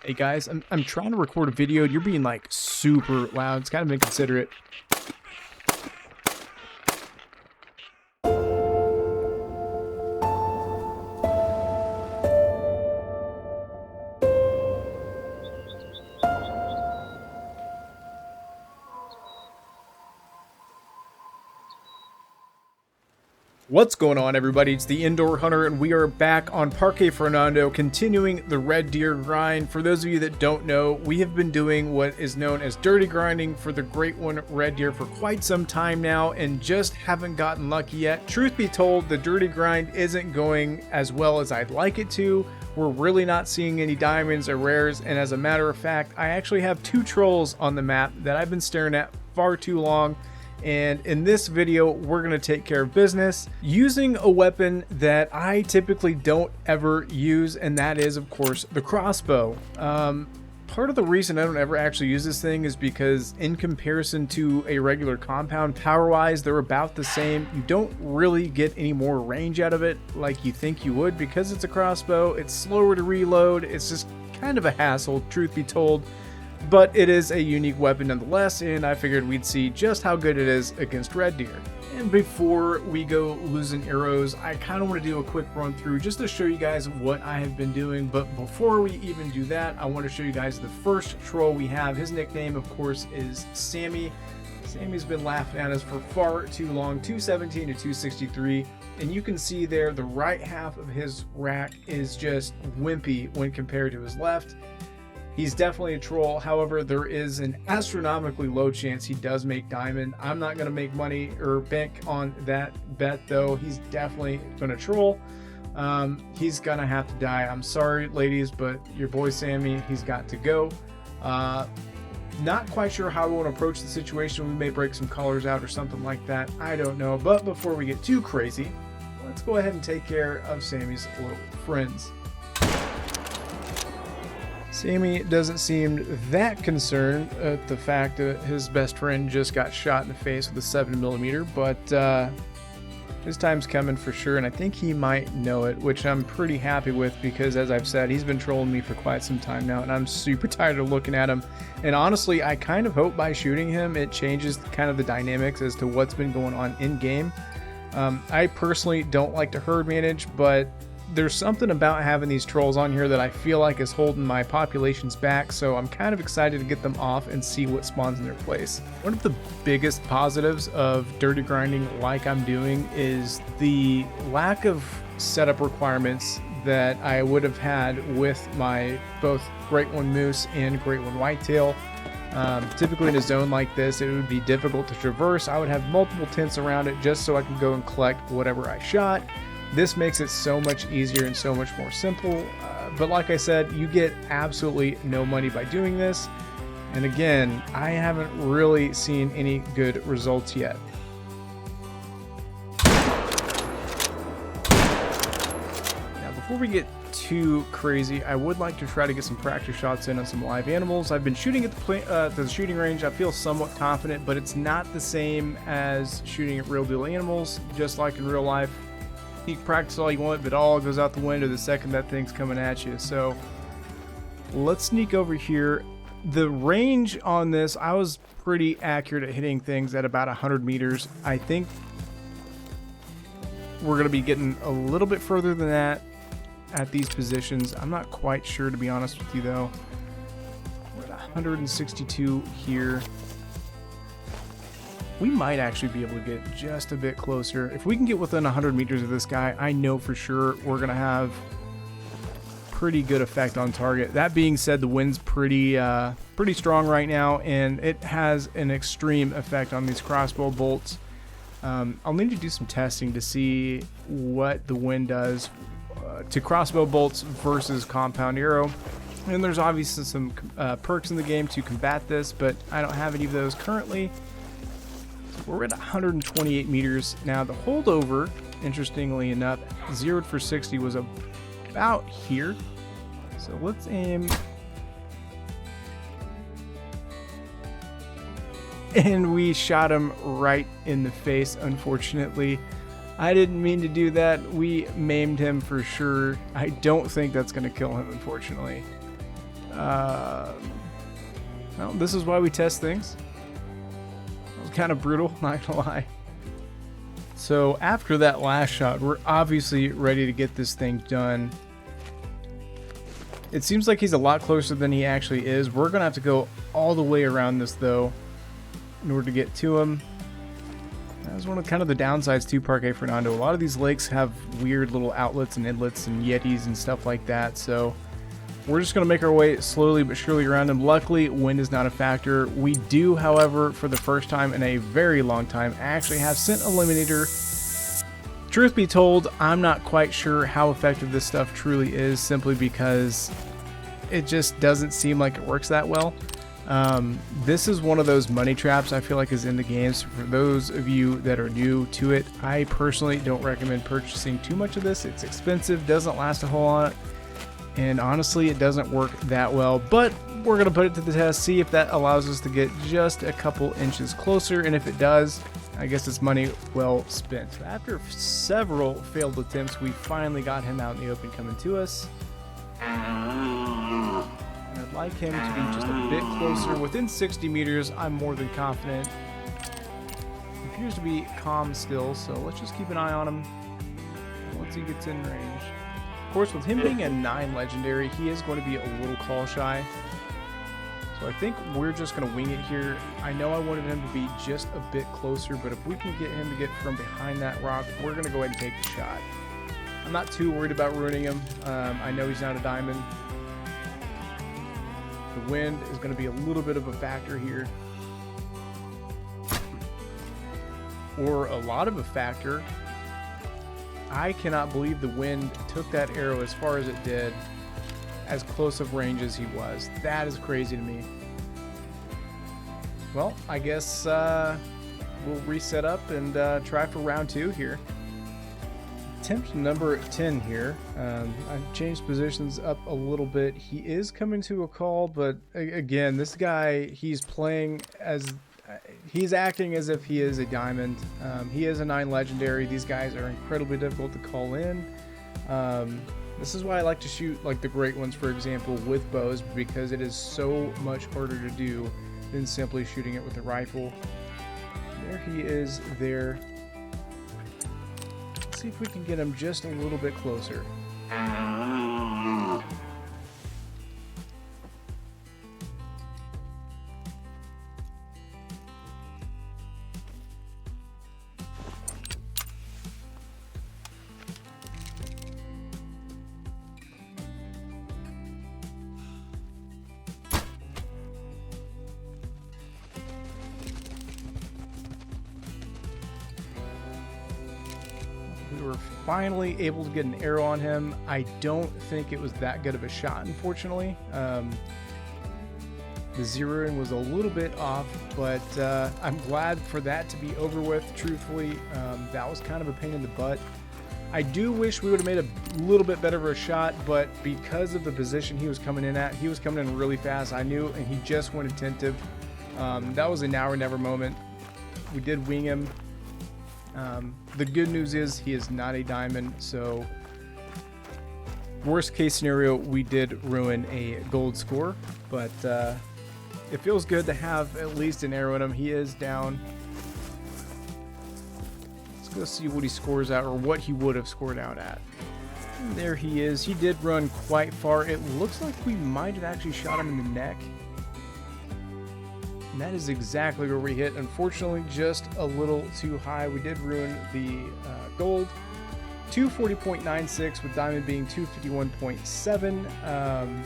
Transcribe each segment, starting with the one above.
Hey guys, I'm trying to record a video. You're being like super loud. It's kind of inconsiderate. What's going on, everybody? It's the Indoor Hunter, and we are back on Parque Fernando, continuing the red deer grind. For those of you that don't know, we have been doing what is known as dirty grinding for the great one red deer for quite some time now, and just haven't gotten lucky yet. Truth be told, the dirty grind isn't going as well as I'd like it to. We're really not seeing any diamonds or rares, and as a matter of fact, I actually have two trolls on the map that I've been staring at far too long. And in this video, we're going to take care of business using a weapon that I typically don't ever use, and that is, of course, the crossbow. Part of the reason I don't ever actually use this thing is because in comparison to a regular compound, power-wise, they're about the same. You don't really get any more range out of it like you think you would because it's a crossbow. It's slower to reload. It's just kind of a hassle, truth be told. But it is a unique weapon nonetheless, and I figured we'd see just how good it is against red deer. And before we go losing arrows, I kind of want to do a quick run through just to show you guys what I have been doing. But before we even do that, I want to show you guys the first troll we have. His nickname, of course, is Sammy. Sammy's been laughing at us for far too long, 217 to 263. And you can see there the right half of his rack is just wimpy when compared to his left. He's definitely a troll. However, there is an astronomically low chance he does make diamond. I'm not going to make money or bank on that bet, though. He's definitely going to troll. He's going to have to die. I'm sorry, ladies, but your boy Sammy, he's got to go. Not quite sure how we want to approach the situation. We may break some colors out or something like that. I don't know. But before we get too crazy, let's go ahead and take care of Sammy's little friends. Sammy doesn't seem that concerned at the fact that his best friend just got shot in the face with a 7mm, but his time's coming for sure, and I think he might know it, which I'm pretty happy with because, as I've said, he's been trolling me for quite some time now, and I'm super tired of looking at him. And honestly, I kind of hope by shooting him it changes kind of the dynamics as to what's been going on in-game. I personally don't like to herd manage, but there's something about having these trolls on here that I feel like is holding my populations back, so I'm kind of excited to get them off and see what spawns in their place. One of the biggest positives of dirty grinding like I'm doing is the lack of setup requirements that I would have had with my both Great One Moose and Great One Whitetail. Typically in a zone like this, it would be difficult to traverse. I would have multiple tents around it just so I can go and collect whatever I shot. This makes it so much easier and so much more simple, but like I said, you get absolutely no money by doing this, and again, I haven't really seen any good results yet. Now, before we get too crazy, I would like to try to get some practice shots in on some live animals. I've been shooting at the shooting range. I feel somewhat confident, but it's not the same as shooting at real deal animals, just like in real life. You can practice all you want, but it all goes out the window the second that thing's coming at you. So let's sneak over here. The range on this, I was pretty accurate at hitting things at about 100 meters. I think we're going to be getting a little bit further than that at these positions. I'm not quite sure, to be honest with you, though. We're at 162 here. We might actually be able to get just a bit closer. If we can get within 100 meters of this guy, I know for sure we're going to have pretty good effect on target. That being said, the wind's pretty strong right now, and it has an extreme effect on these crossbow bolts. I'll need to do some testing to see what the wind does to crossbow bolts versus compound arrow. And there's obviously some perks in the game to combat this, but I don't have any of those currently. We're at 128 meters. Now, the holdover, interestingly enough, zeroed for 60 was about here. So let's aim. And we shot him right in the face, unfortunately. I didn't mean to do that. We maimed him for sure. I don't think that's going to kill him, unfortunately. Well, this is why we test things. It was kind of brutal, not gonna lie. So after that last shot, we're obviously ready to get this thing done. It seems like he's a lot closer than he actually is. We're gonna have to go all the way around this though in order to get to him. That was one of kind of the downsides to Parque Fernando. A lot of these lakes have weird little outlets and inlets and yetis and stuff like that. So we're just going to make our way slowly but surely around him. Luckily, wind is not a factor. We do, however, for the first time in a very long time, actually have Scent Eliminator. Truth be told, I'm not quite sure how effective this stuff truly is, simply because it just doesn't seem like it works that well. This is one of those money traps I feel like is in the games. For those of you that are new to it, I personally don't recommend purchasing too much of this. It's expensive, doesn't last a whole lot, and honestly it doesn't work that well, but we're going to put it to the test, see if that allows us to get just a couple inches closer, and if it does, I guess it's money well spent. After several failed attempts, we finally got him out in the open coming to us. And I'd like him to be just a bit closer. Within 60 meters, I'm more than confident. He appears to be calm still, so let's just keep an eye on him once he gets in range. Of course, with him being a 9 legendary, he is going to be a little call shy. So I think we're just going to wing it here. I know I wanted him to be just a bit closer, but if we can get him to get from behind that rock, we're going to go ahead and take the shot. I'm not too worried about ruining him. I know he's not a diamond. The wind is going to be a little bit of a factor here. Or a lot of a factor. I cannot believe the wind took that arrow as far as it did, as close of range as he was. That is crazy to me. Well, I guess we'll reset up and try for round 2 here. Attempt number 10 here. I've changed positions up a little bit. He is coming to a call, but again, this guy, he's playing as... he's acting as if he is a diamond. He is a 9 legendary. These guys are incredibly difficult to call in. This is why I like to shoot like the great ones, for example, with bows, because it is so much harder to do than simply shooting it with a rifle. There he is there. Let's see if we can get him just a little bit closer. We were finally able to get an arrow on him. I don't think it was that good of a shot, unfortunately. The zeroing was a little bit off, but I'm glad for that to be over with, truthfully. That was kind of a pain in the butt. I do wish we would have made a little bit better of a shot, but because of the position he was coming in at, he was coming in really fast. I knew, and he just went attentive. That was a now or never moment. We did wing him. The good news is he is not a diamond, so worst case scenario, we did ruin a gold score, but it feels good to have at least an arrow in him. He is down. Let's go see what he scores out, or what he would have scored out at. And there he is. He did run quite far. It looks like we might have actually shot him in the neck. And that is exactly where we hit. Unfortunately, just a little too high. We did ruin the gold. 240.96 with diamond being 251.7.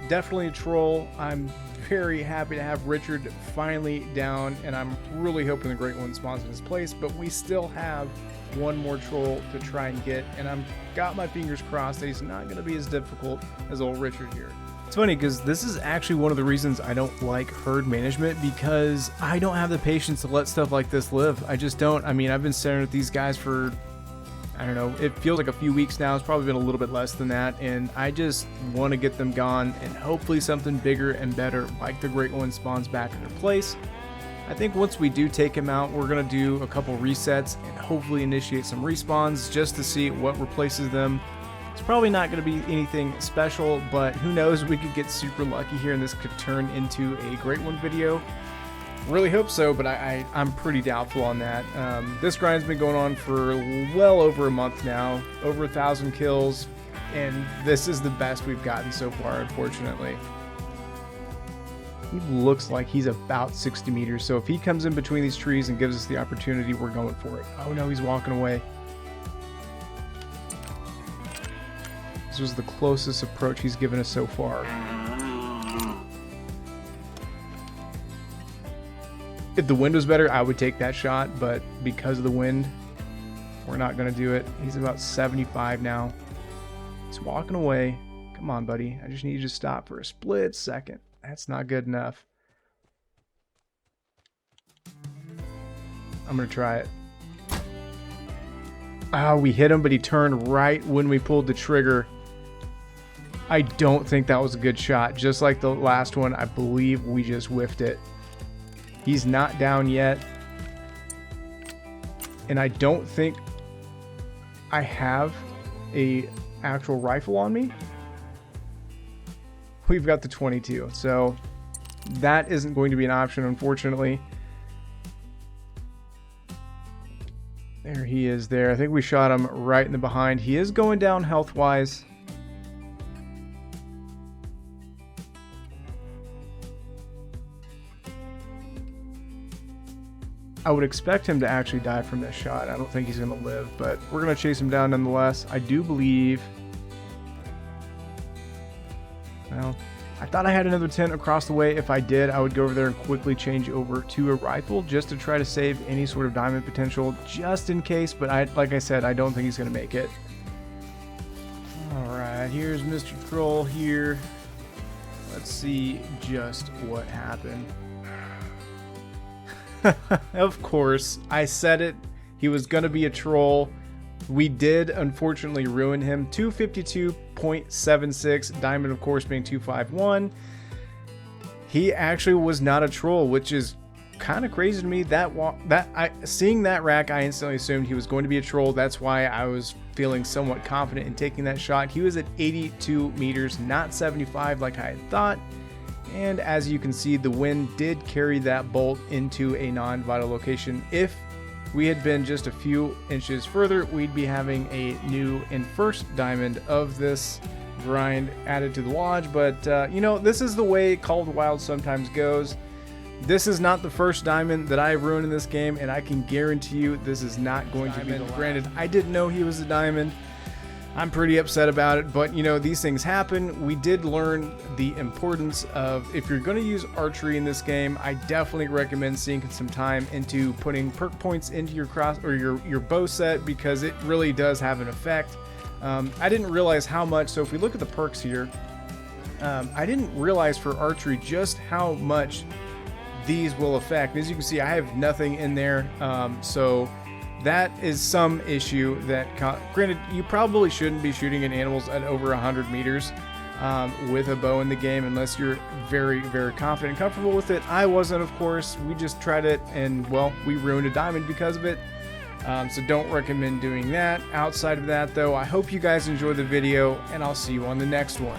Definitely a troll. I'm very happy to have Richard finally down, and I'm really hoping the Great One spawns in his place, but we still have one more troll to try and get, and I've got my fingers crossed that he's not going to be as difficult as old Richard here. It's funny because this is actually one of the reasons I don't like herd management, because I don't have the patience to let stuff like this live. I just don't. I mean, I've been staring at these guys for, I don't know, it feels like a few weeks now. It's probably been a little bit less than that, and I just want to get them gone, and hopefully something bigger and better like the Great One spawns back in their place. I think once we do take him out, we're going to do a couple resets and hopefully initiate some respawns just to see what replaces them. It's probably not going to be anything special, but who knows, we could get super lucky here and this could turn into a great one video. Really hope so, but I'm pretty doubtful on that. This grind's been going on for well over a month now, over 1,000 kills, and this is the best we've gotten so far, unfortunately. He looks like he's about 60 meters, so if he comes in between these trees and gives us the opportunity, we're going for it. Oh no, he's walking away. This was the closest approach he's given us so far. If the wind was better, I would take that shot, but because of the wind, we're not going to do it. He's about 75 now. He's walking away. Come on, buddy. I just need you to stop for a split second. That's not good enough. I'm going to try it. Oh, we hit him, but he turned right when we pulled the trigger. I don't think that was a good shot. Just like the last one, I believe we just whiffed it. He's not down yet. And I don't think I have a actual rifle on me. We've got the 22, so that isn't going to be an option, unfortunately. There he is there. I think we shot him right in the behind. He is going down health-wise. I would expect him to actually die from this shot. I don't think he's going to live, but we're going to chase him down nonetheless. I do believe... Well, I thought I had another tent across the way. If I did, I would go over there and quickly change over to a rifle just to try to save any sort of diamond potential just in case. But like I said, I don't think he's going to make it. All right, here's Mr. Troll here. Let's see just what happened. Of course, I said it. He was going to be a troll. We did unfortunately ruin him. 252.76, diamond of course being 251. He actually was not a troll, which is kind of crazy to me. Seeing that rack, I instantly assumed he was going to be a troll. That's why I was feeling somewhat confident in taking that shot. He was at 82 meters, not 75 like I had thought. And as you can see, the wind did carry that bolt into a non-vital location. If we had been just a few inches further, we'd be having a new and first diamond of this grind added to the lodge. But you know, this is the way Call of the Wild sometimes goes. This is not the first diamond that I have ruined in this game, and I can guarantee you this is not going to be the last. Granted, I didn't know he was a diamond. I'm pretty upset about it, but you know, these things happen. We did learn the importance of, if you're going to use archery in this game, I definitely recommend sinking some time into putting perk points into your your bow set, because it really does have an effect. I didn't realize how much. So if we look at the perks here, I didn't realize for archery just how much these will affect. As you can see, I have nothing in there, so that is some issue that, granted, you probably shouldn't be shooting at animals at over 100 meters with a bow in the game unless you're very, very confident and comfortable with it. I wasn't, of course. We just tried it, and well, we ruined a diamond because of it. So don't recommend doing that. Outside of that, though, I hope you guys enjoyed the video, and I'll see you on the next one.